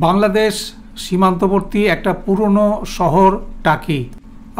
বাংলাদেশ সীমান্তবর্তী একটা পুরনো শহর টাকি,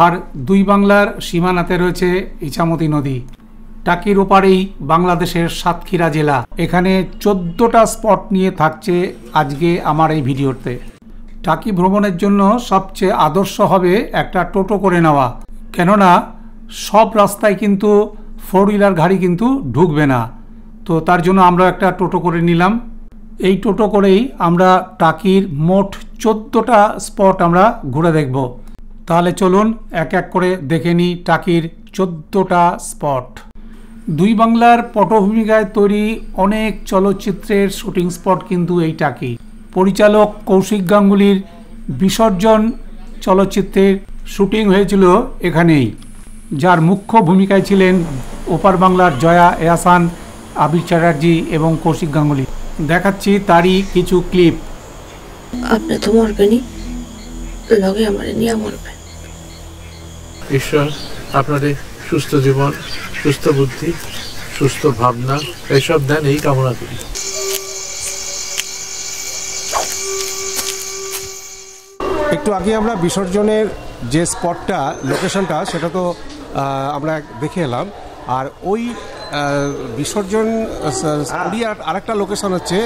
আর দুই বাংলার সীমানাতে রয়েছে ইছামতি নদী। টাকির ওপারেই বাংলাদেশের সাতক্ষীরা জেলা। এখানে 14টা স্পট নিয়ে থাকছে আজকে আমার এই ভিডিওতে। টাকি ভ্রমণের জন্য সবচেয়ে আদর্শ হবে একটা টোটো করে নেওয়া, কেননা সব রাস্তায় কিন্তু 4 হুইলার গাড়ি কিন্তু ঢুকবে না। তো তার জন্য আমরা একটা টোটো করে নিলাম। এই টোটো করেই আমরা টাকির মোট 14টা স্পট আমরা ঘুরে দেখব। তাহলে চলুন এক এক করে দেখে নিই টাকির 14টা স্পট। দুই বাংলার পটভূমিকায় তৈরি অনেক চলচ্চিত্রের শুটিং স্পট কিন্তু এই টাকি। পরিচালক কৌশিক গাঙ্গুলির বিসর্জন চলচ্চিত্রের শুটিং হয়েছিল এখানেই, যার মুখ্য ভূমিকায় ছিলেন ওপার বাংলার জয়া এহসান, আবির চ্যাটার্জি এবং কৌশিক গাঙ্গুলি। দেখাচ্ছি তারই কিছু ক্লিপ। আপনি তো মরবেনই, লগে আমার নিয়ে মরবেন। ঈশ্বর আপনাদের সুস্থ জীবন, সুস্থ বুদ্ধি, সুস্থ ভাবনা এসব দেন, এই কামনা করি। একটু আগে আমরা বিসর্জনের যে স্পটটা, লোকেশনটা, সেটা তো আমরা দেখে এলাম। আর ওই বিসর্জন আরেকটা লোকেশন হচ্ছে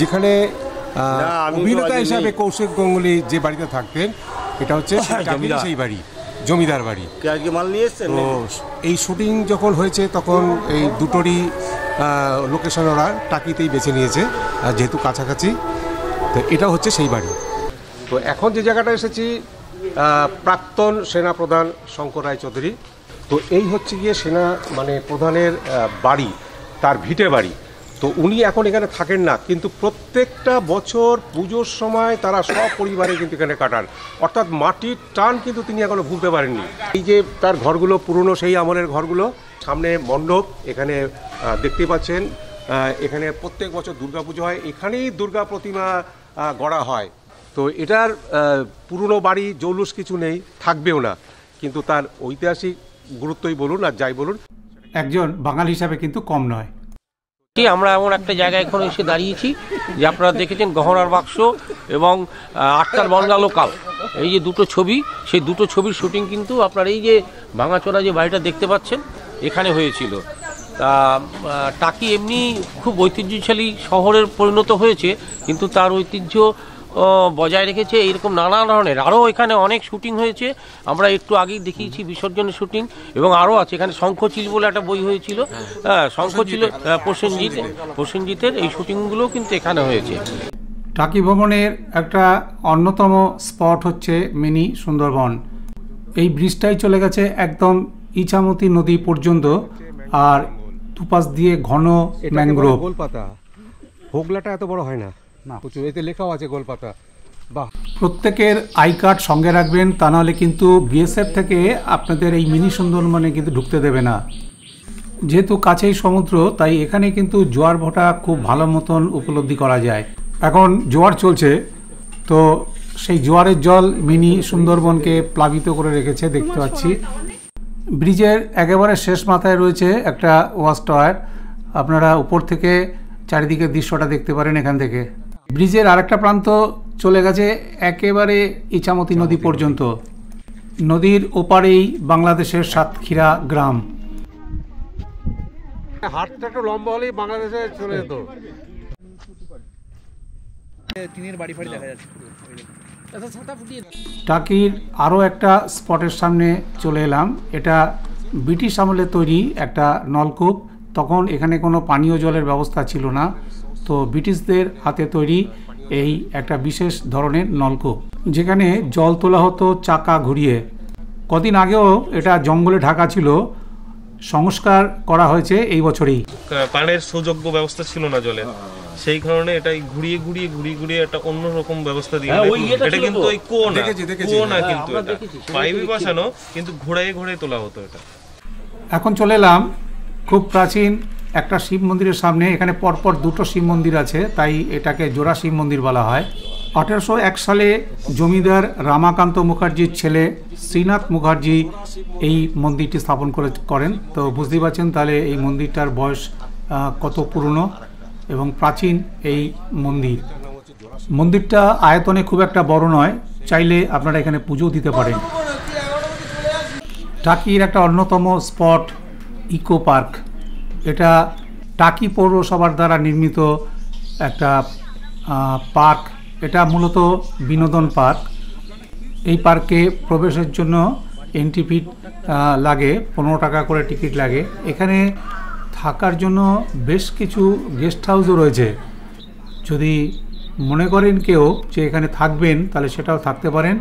যেখানে অভিনেতা হিসাবে কৌশিক গাঙ্গুলি যে বাড়িতে থাকতেন, এটা হচ্ছে সেই বাড়ি, জমিদার বাড়ি। তো এই শুটিং যখন হয়েছে তখন এই দুটোরই লোকেশন ওরা টাকিতেই বেছে নিয়েছে, যেহেতু কাছাকাছি। তো এটা হচ্ছে সেই বাড়ি। তো এখন যে জায়গাটা এসেছি, প্রাক্তন সেনা প্রধান শঙ্কর রায়চৌধুরী। তো এই হচ্ছে গিয়ে সেনা প্রধানের বাড়ি, তার ভিটে বাড়ি। তো উনি এখন এখানে থাকেন না, কিন্তু প্রত্যেকটা বছর পুজোর সময় তারা সব পরিবারে কিন্তু এখানে কাটান। অর্থাৎ মাটির টান কিন্তু তিনি এখনো ভুলতে পারেননি। এই যে তার ঘরগুলো পুরনো সেই আমলের ঘরগুলো, সামনে মণ্ডপ, এখানে দেখতে পাচ্ছেন এখানে প্রত্যেক বছর দুর্গাপুজো হয়, এখানেই দুর্গা প্রতিমা গড়া হয়। তো এটার পুরনো বাড়ি, জৌলুস কিছু নেই, থাকবেও না, কিন্তু তার ঐতিহাসিক গুরুত্বই বলুন আর যাই বলুন, একজন বাঙালি হিসাবে কিন্তু কম নয়। আমরা এমন একটা জায়গায় এখন এসে দাঁড়িয়েছি যে আপনারা দেখেছেন গহনার বাক্স এবং আটটার বাংলা লোকাল, এই যে দুটো ছবি, সেই দুটো ছবির শুটিং কিন্তু আপনার এই যে ভাঙাচোরা যে বাড়িটা দেখতে পাচ্ছেন এখানে হয়েছিল। তা টাকি এমনি খুব ঐতিহ্যশালী শহরের পরিণত হয়েছে, কিন্তু তার ঐতিহ্য বজায় রেখেছে এইরকম নানা ধরনের আরও এখানে অনেক শুটিং হয়েছে। আমরা একটু আগেই দেখিয়েছি বিসর্জনের শুটিং, এবং আরও আছে এখানে শঙ্খচিল বলে একটা বই হয়েছিল, শঙ্খচিল প্রসেনজিতের এই শুটিংগুলো কিন্তু এখানে হয়েছে। টাকি ভ্রমণের একটা অন্যতম স্পট হচ্ছে মিনি সুন্দরবন। এই ব্রিজটাই চলে গেছে একদম ইছামতি নদী পর্যন্ত, আর দুপাশ দিয়ে ঘন ম্যানগ্রোভ। গোলপাতা হোগলাটা এত বড় হয় না, প্রচুর, এতে লেখাও আছে গোলপাতা। বাহ, প্রত্যেকের আই কার্ড সঙ্গে রাখবেন, তা নাহলে কিন্তু বিএসএফ থেকে আপনাদের এই মিনি সুন্দরবনে কিন্তু ঢুকতে দেবে না। যেহেতু কাছেই সমুদ্র, তাই এখানে কিন্তু জোয়ার ভাটা খুব ভালো মতন উপলব্ধি করা যায়। এখন জোয়ার চলছে, তো সেই জোয়ারের জল মিনি সুন্দরবনকে প্লাবিত করে রেখেছে, দেখতে পাচ্ছি। ব্রিজের একেবারে শেষ মাথায় রয়েছে একটা ওয়াচ টাওয়ার, আপনারা উপর থেকে চারিদিকের দৃশ্যটা দেখতে পারেন এখান থেকে। ব্রিজের আরেকটা প্রান্ত চলে গেছে একেবারে ইছামতি নদী পর্যন্ত। নদীর ওপারেই বাংলাদেশের সাতক্ষীরা গ্রাম। হাতটা একটু লম্বা হলেই বাংলাদেশে চলে যেত। টাকির আরও একটা স্পটের সামনে চলে এলাম। এটা ব্রিটিশ আমলে তৈরি একটা নলকূপ। তখন এখানে কোনো পানীয় জলের ব্যবস্থা ছিল না, তো ব্রিটিশদের হাতে তৈরি এই একটা বিশেষ ধরনের নলকূপ, যেখানে জল তোলা হতো চাকা ঘুরিয়ে। কদিন আগেও এটা জঙ্গলে ঢাকা ছিল, সংস্কার করা হয়েছে এই বছরেই। পানের সুযোগ্য ব্যবস্থা ছিল না জলের, সেই কারণে এটাই ঘুরিয়ে ঘুরিয়ে ঘুরিয়ে ঘুরিয়ে একটা অন্যরকম ব্যবস্থা দিয়ে এটা কিন্তু ওই কুয়ো না, কিন্তু এটা পাইপে বসানো, কিন্তু ঘোড়ায় ঘোড়ায় তোলা হতো এটা। এখন চলে এলাম খুব প্রাচীন একটা শিব মন্দিরের সামনে। এখানে পরপর দুটো শিব মন্দির আছে, তাই এটাকে জোড়া শিব মন্দির বলা হয়। 1801 সালে জমিদার রামাকান্ত মুখার্জির ছেলে শ্রীনাথ মুখার্জি এই মন্দিরটি স্থাপন করেন। তো বুঝতেই পারছেন তাহলে এই মন্দিরটার বয়স কত পুরনো এবং প্রাচীন এই মন্দির। মন্দিরটা আয়তনে খুব একটা বড় নয়, চাইলে আপনারা এখানে পুজো দিতে পারেন। টাকির একটা অন্যতম স্পট ইকো পার্ক। এটা টাকি পৌরসভার দ্বারা নির্মিত একটা পার্ক। এটা মূলত বিনোদন পার্ক। এই পার্কে প্রবেশের জন্য এন্ট্রি ফি লাগে, 15 টাকা করে টিকিট লাগে। এখানে থাকার জন্য বেশ কিছু গেস্ট হাউসও রয়েছে। যদি মনে করেন কেউ যে এখানে থাকবেন, তাহলে সেটাও থাকতে পারেন।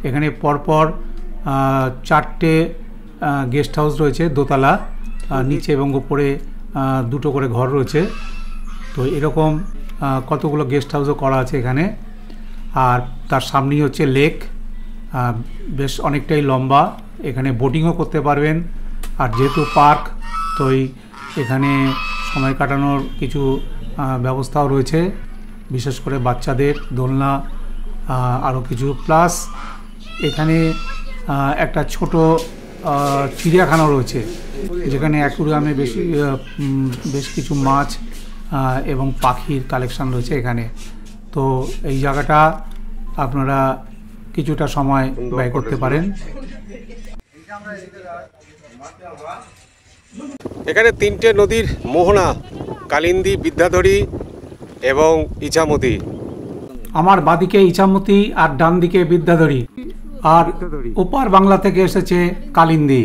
এখানে পরপর 4টে গেস্ট হাউস রয়েছে, দোতলা, নিচে এবং উপরে 2টো করে ঘর রয়েছে। তো এরকম কতগুলো গেস্ট হাউসও করা আছে এখানে। আর তার সামনেই হচ্ছে লেক, বেশ অনেকটাই লম্বা। এখানে বোটিংও করতে পারবেন। আর যেহেতু পার্ক, তো এখানে সময় কাটানোর কিছু ব্যবস্থাও রয়েছে, বিশেষ করে বাচ্চাদের দোলনা, আরও কিছু। প্লাস এখানে একটা ছোট চিড়িয়াখানা রয়েছে, যেখানে অ্যাকুরিয়ামে বেশ কিছু মাছ এবং পাখির কালেকশন রয়েছে এখানে। তো এই জায়গাটা আপনারা কিছুটা সময় ব্যয় করতে পারেন। এখানে 3টে নদীর মোহনা, কালিন্দী, বিদ্যাধরী এবং ইছামতি। আমার বাদিকে ইছামতি আর ডান দিকে বিদ্যাধরী, আর ওপার বাংলা থেকে এসেছে কালিন্দী।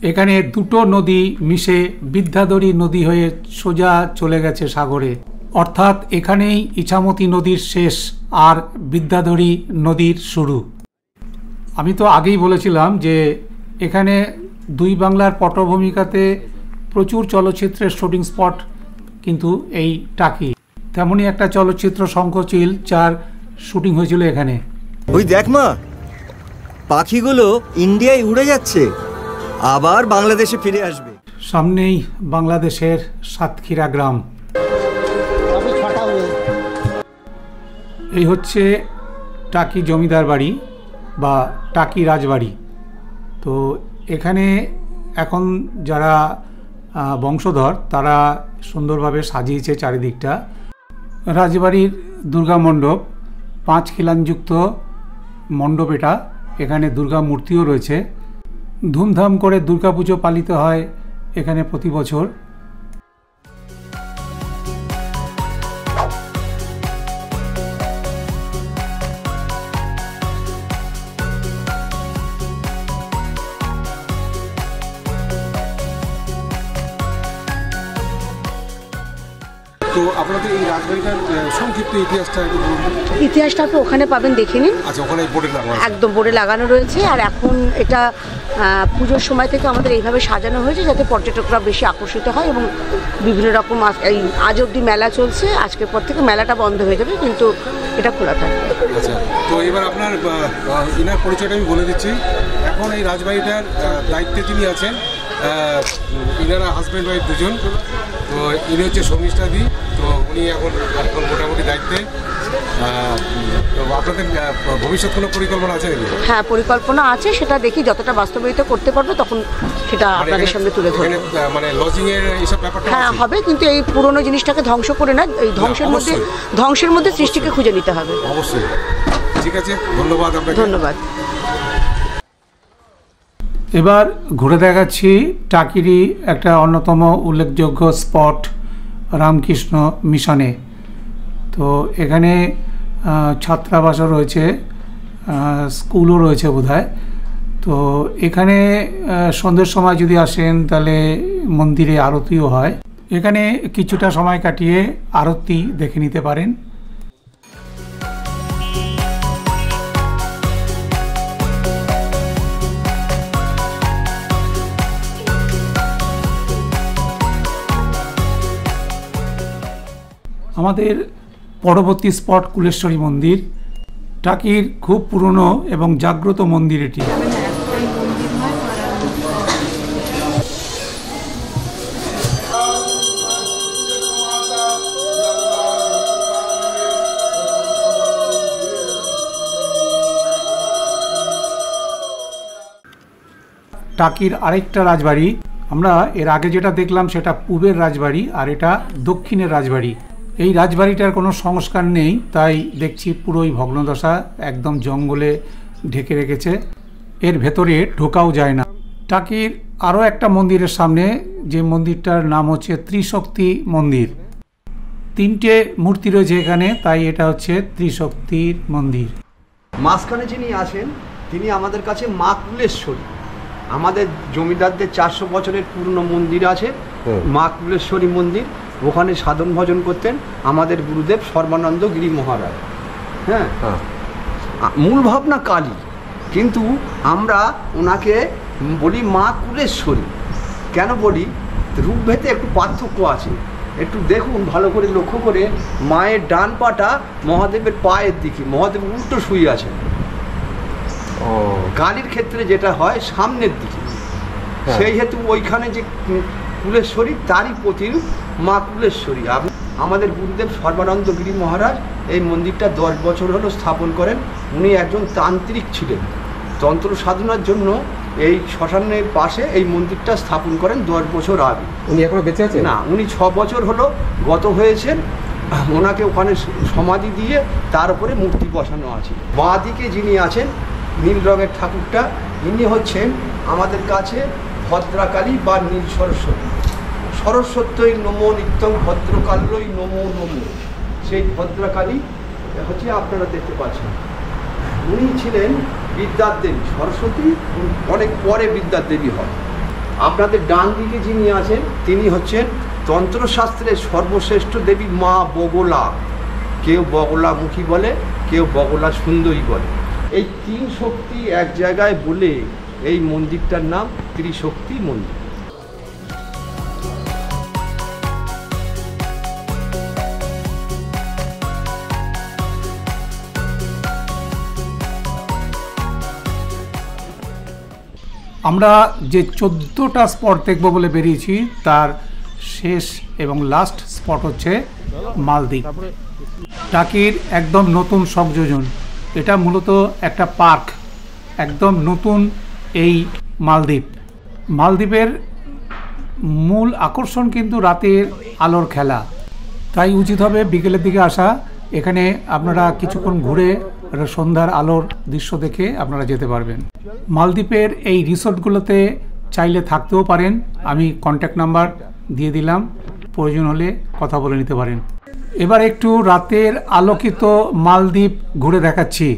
এখানে 2টো নদী মিশে বিদ্যাধরী নদী হয়ে সোজা চলে গেছে সাগরে। অর্থাৎ এখানেই ইছামতি নদীর শেষ আর বিদ্যাধরী নদীর শুরু। আমি তো আগেই বলেছিলাম যে এখানে দুই বাংলার পটভূমিকাতে প্রচুর চলচ্চিত্রের শুটিং স্পট কিন্তু এই টাকি। তেমনই একটা চলচ্চিত্র শঙ্খচিল, যার শুটিং হয়েছিল এখানে। ওই দেখ মা, পাখিগুলো ইন্ডিয়ায় উড়ে যাচ্ছে, আবার বাংলাদেশে ফিরে আসবে। সামনেই বাংলাদেশের সাতক্ষীরা গ্রাম। এই হচ্ছে টাকি জমিদার বাড়ি বা টাকি রাজবাড়ি। তো এখানে এখন যারা বংশধর, তারা সুন্দরভাবে সাজিয়েছে চারিদিকটা। রাজবাড়ির দুর্গা মণ্ডপ, 5 খিলানযুক্ত মণ্ডপ এটা। এখানে দুর্গা মূর্তিও রয়েছে। ধুমধাম করে দুর্গাপুজো পালিত হয় এখানে প্রতি বছর। তো আপনাদের এই রাজবাড়িটার সংক্ষিপ্ত ইতিহাসটা একটু বলুন। ইতিহাসটা আপনি ওখানে পাবেন, দেখে নিন। আচ্ছা, ওখানে বোর্ডে লাগানো, একদম বোর্ডে লাগানো রয়েছে। আর এখন এটা পুজোর সময় থেকে আমাদের এইভাবে সাজানো হয়েছে যাতে পর্যটকরা বেশি আকর্ষিত হয়, এবং বিভিন্ন রকম এই আজ অবধি মেলা চলছে। আজকের পর থেকে মেলাটা বন্ধ হয়ে যাবে, কিন্তু এটা খোলা থাকবে। আচ্ছা, তো এবার আপনার ইনার পরিচয়টা আমি বলে দিচ্ছি। এখন এই রাজবাড়িটার দায়িত্বে যিনি আছেন, ইনারা হাজব্যান্ড ওয়াইফ দুজন। তো ইনি হচ্ছে শর্মিষ্ঠাদি। তো উনি এখন মোটামুটি দায়িত্বে। তো আপনাদের ভবিষ্যৎ কোনো পরিকল্পনা আছে নাকি? হ্যাঁ, পরিকল্পনা আছে, সেটা দেখি যতটা বাস্তবায়িত করতে পারবো তখন সেটা আপনাদের সামনে তুলে ধরবো। মানে লজিং এর এইসব ব্যাপারটা হ্যাঁ হবে, কিন্তু এই পুরনো জিনিসটাকে ধ্বংস করে না, এই ধ্বংসের মধ্যে সৃষ্টিকে খুঁজে নিতে হবে। অবশ্যই। ঠিক আছে, ধন্যবাদ আপনাকে। ধন্যবাদ। এবার ঘুরে দেখাচ্ছি টাকিরই একটা অন্যতম উল্লেখযোগ্য স্পট, রামকৃষ্ণ মিশনে। তো এখানে ছাত্রাবাসও রয়েছে, স্কুলও রয়েছে বোধহয়। তো এখানে সন্ধ্যের সময় যদি আসেন তাহলে মন্দিরে আরতিও হয়। এখানে কিছুটা সময় কাটিয়ে আরতি দেখে নিতে পারেন। আমাদের পরবর্তী স্পট কুলেশ্বরী মন্দির। টাকির খুব পুরনো এবং জাগ্রত মন্দির এটি। টাকির আরেকটা রাজবাড়ি। আমরা এর আগে যেটা দেখলাম সেটা পূবের রাজবাড়ি, আর এটা দক্ষিণের রাজবাড়ি। এই রাজবাড়িটার কোনো সংস্কার নেই, তাই দেখছি পুরোই ভগ্নদশা, একদম জঙ্গলে ঢেকে রেখেছে, এর ভেতরে ঢোকাও যায় না। টাকির আরও একটা মন্দিরের সামনে, যে মন্দিরটার নাম হচ্ছে ত্রিশক্তি মন্দির। 3টে মূর্তি রয়েছে এখানে, তাই এটা হচ্ছে ত্রিশক্তির মন্দির। মাঝখানে যিনি আছেন তিনি আমাদের কাছে মা কুলেশ্বরী। আমাদের জমিদারদের 400 বছরের পুরনো মন্দির আছে, মা কুলেশ্বরী মন্দির। ওখানে সাধন ভজন করতেন আমাদের গুরুদেব সর্বানন্দ গিরি মহারাজ। হ্যাঁ, মূল ভাবনা কালী, কিন্তু আমরা ওনাকে বলি মা কুলেশ্বরী। কেন বলি? রূপভেদে একটু পার্থক্য আছে, একটু দেখুন ভালো করে লক্ষ্য করে। মায়ের ডান পাটা মহাদেবের পায়ের দিকে, মহাদেব উল্টো শুয়ে আছেন। কালীর ক্ষেত্রে যেটা হয় সামনের দিকে, সেই হেতু ওইখানে যে কুলেশ্বরী তারই প্রতিরূপ মা কুলেশ্বরী। আমাদের গুরুদেব সর্বানন্দ গিরি মহারাজ এই মন্দিরটা 10 বছর হলো স্থাপন করেন। উনি একজন তান্ত্রিক ছিলেন, তন্ত্র সাধনার জন্য এই শ্মশানের পাশে এই মন্দিরটা স্থাপন করেন 10 বছর আগে। উনি এখনো বেঁচে আছেন? না, উনি 6 বছর হলো গত হয়েছেন। ওনাকে ওখানে সমাধি দিয়ে তার উপরে মূর্তি বসানো আছে। বাঁ দিকে যিনি আছেন নীল রঙের ঠাকুরটা, ইনি হচ্ছেন আমাদের কাছে ভদ্রাকালী বা নীল সরস্বতী। সরস্বত্যই নমো নিত্যং ভদ্রকাল্যই নমো নমো, সেই ভদ্রাকালী হচ্ছে আপনারা দেখতে পাচ্ছেন। উনি ছিলেন বিদ্যার দেবী। সরস্বতী অনেক পরে বিদ্যার দেবী হয়। আপনাদের ডান দিকে যিনি আছেন তিনি হচ্ছেন তন্ত্রশাস্ত্রের সর্বশ্রেষ্ঠ দেবী মা বগলা। কেউ বগলামুখী বলে, কেউ বগলা সুন্দরী বলে। এই 3 শক্তি এক জায়গায় বলে এই মন্দিরটার নাম ত্রিশক্তি মন্দির। আমরা যে 14টা স্পট দেখব বলে বেরিয়েছি, তার শেষ এবং লাস্ট স্পট হচ্ছে মালদ্বীপ। টাকির একদম নতুন সংযোজন, এটা মূলত একটা পার্ক, একদম নতুন এই মালদ্বীপ। মালদ্বীপের মূল আকর্ষণ কিন্তু রাতের আলোর খেলা, তাই উচিত হবে বিকেলের দিকে আসা। এখানে আপনারা কিছুক্ষণ ঘুরে সন্ধ্যার আলোর দৃশ্য দেখে আপনারা যেতে পারবেন। মালদ্বীপের এই রিসোর্টগুলোতে চাইলে থাকতেও পারেন, আমি কন্ট্যাক্ট নাম্বার দিয়ে দিলাম, প্রয়োজন হলে কথা বলে নিতে পারেন। এবার একটু রাতের আলোকিত মালদ্বীপ ঘুরে দেখাচ্ছি।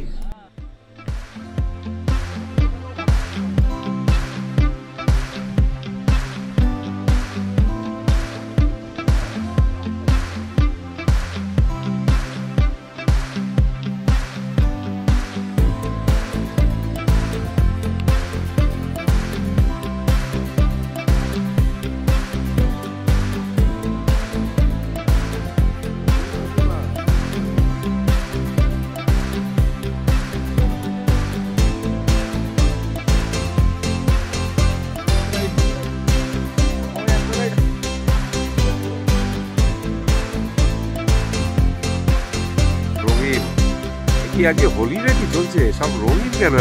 আজকে হোলি নাকি চলছে, সব রঙিন কেন?